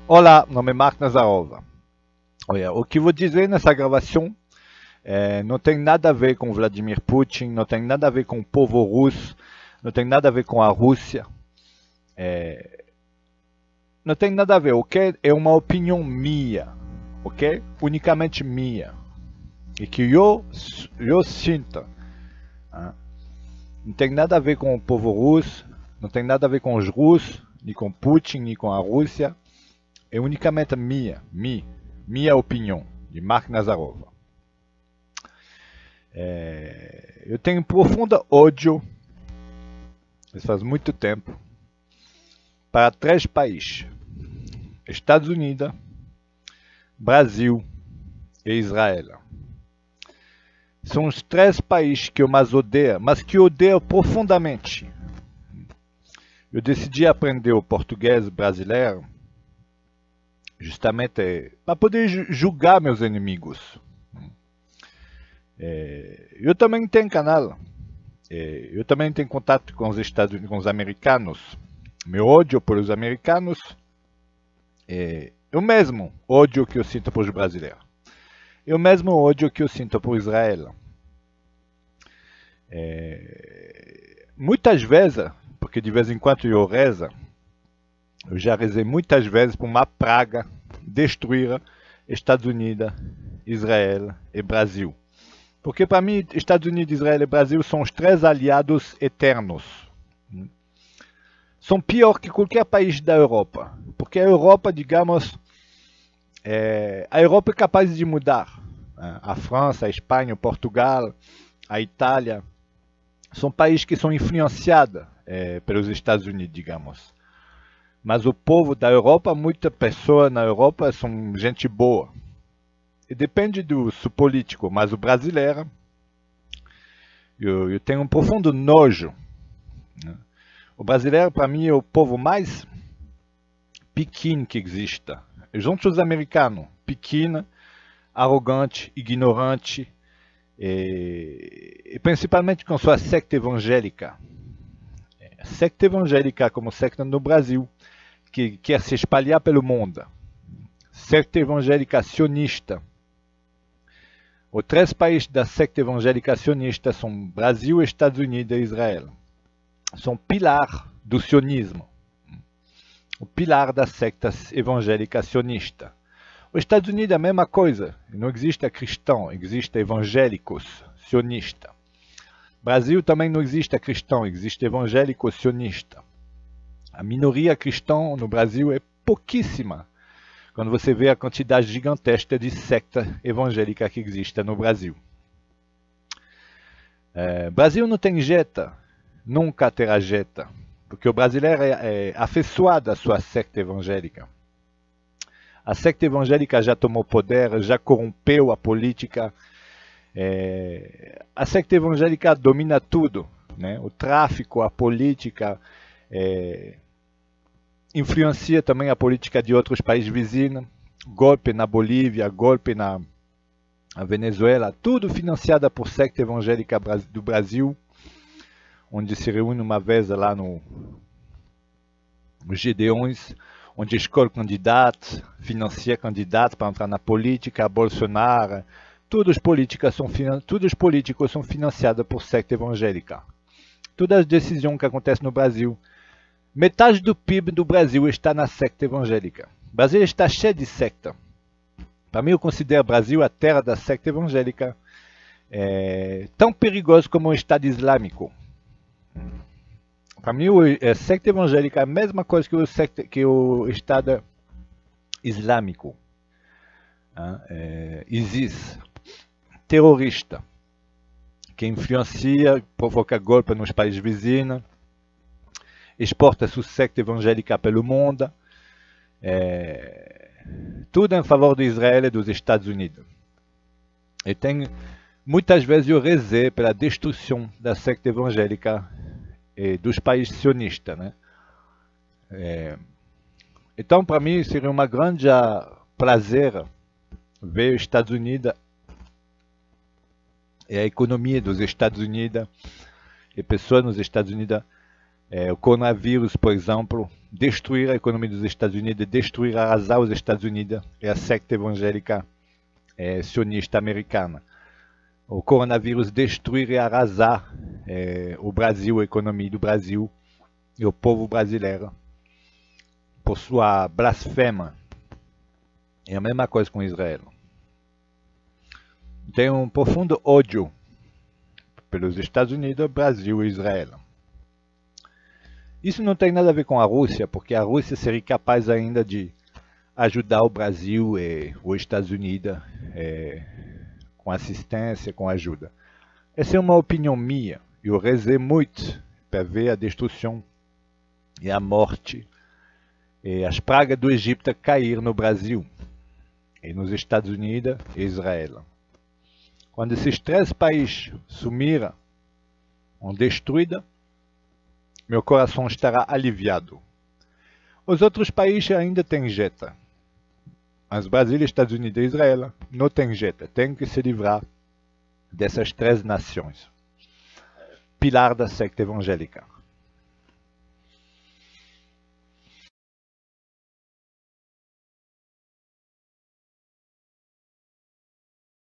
Olá, meu nome é Mark Nazarova. Olha, o que vou dizer nessa gravação não tem nada a ver com Vladimir Putin, não tem nada a ver com o povo russo, não tem nada a ver com a Rússia, não tem nada a ver, ok? É uma opinião minha, ok? Unicamente minha. E que eu sinto. Ah, não tem nada a ver com o povo russo, não tem nada a ver com os russos, nem com Putin, nem com a Rússia. É unicamente minha opinião, de Mark Nazarova. Eu tenho profundo ódio, isso faz muito tempo, para três países: Estados Unidos, Brasil e Israel. São os três países que eu mais odeio, mas que eu odeio profundamente. Eu decidi aprender o português brasileiro justamente para poder julgar meus inimigos. Eu também tenho canal. Eu também tenho contato com os Estados Unidos, com os americanos. Meu ódio pelos americanos é o mesmo ódio que eu sinto pelos brasileiros. É o mesmo ódio que eu sinto por Israel. Muitas vezes, porque de vez em quando eu rezo, eu já rezei muitas vezes por uma praga destruir Estados Unidos, Israel e Brasil. Porque para mim, Estados Unidos, Israel e Brasil são os três aliados eternos. São pior que qualquer país da Europa. Porque a Europa, digamos, a Europa é capaz de mudar. A França, a Espanha, o Portugal, a Itália, são países que são influenciados pelos Estados Unidos, digamos. Mas o povo da Europa, muitas pessoas na Europa são gente boa. E depende do político, mas o brasileiro, eu tenho um profundo nojo. O brasileiro, para mim, é o povo mais pequeno que existe. Junto aos americanos, pequeno, arrogante, ignorante, e principalmente com sua secta evangélica. Secta evangélica como secta no Brasil, que quer se espalhar pelo mundo. Secta evangélica sionista. Os três países da secta evangélica sionista são Brasil, Estados Unidos e Israel. São pilar do sionismo. O pilar da secta evangélica sionista. Os Estados Unidos é a mesma coisa. Não existe cristão, existe evangélicos sionista. Brasil também não existe cristão, existe evangélico sionista. A minoria cristã no Brasil é pouquíssima, quando você vê a quantidade gigantesca de secta evangélica que existe no Brasil. Brasil não tem jeito, nunca terá jeito, porque o brasileiro é afeiçoado à sua secta evangélica. A secta evangélica já tomou poder, já corrompeu a política. A secta evangélica domina tudo, né? O tráfico, a política, influencia também a política de outros países vizinhos. Golpe na Bolívia, golpe na Venezuela, tudo financiado por secta evangélica do Brasil, onde se reúne uma vez lá nos Gideões, onde escolhe candidatos, financia candidatos para entrar na política, Bolsonaro. Todos os políticos são financiados por secta evangélica. Todas as decisões que acontecem no Brasil, metade do PIB do Brasil está na secta evangélica. O Brasil está cheio de secta. Para mim, eu considero o Brasil a terra da secta evangélica, tão perigoso como o Estado Islâmico. Para mim, a secta evangélica é a mesma coisa que o Estado Islâmico. ISIS, terrorista, que influencia, provoca golpe nos países vizinhos, exporta sua secta evangélica pelo mundo, tudo em favor de Israel e dos Estados Unidos. E muitas vezes eu rezei pela destruição da secta evangélica dos países sionistas, né? Então, para mim, seria uma grande prazer ver os Estados Unidos e a economia dos Estados Unidos e pessoas nos Estados Unidos O coronavírus, por exemplo, destruir a economia dos Estados Unidos, destruir, arrasar os Estados Unidos, é a secta evangélica sionista americana. O coronavírus destruir e arrasar o Brasil, a economia do Brasil e o povo brasileiro, por sua blasfema. É a mesma coisa com Israel. Tem um profundo ódio pelos Estados Unidos, Brasil e Israel. Isso não tem nada a ver com a Rússia, porque a Rússia seria capaz ainda de ajudar o Brasil e os Estados Unidos com assistência, com ajuda. Essa é uma opinião minha. Eu rezei muito para ver a destruição e a morte e as pragas do Egito cair no Brasil, e nos Estados Unidos e Israel. Quando esses três países sumiram, ou destruídos, meu coração estará aliviado. Os outros países ainda têm jeito. Mas Brasil, Estados Unidos e Israel não tem jeito. Tem que se livrar dessas três nações. Pilar da secta evangélica.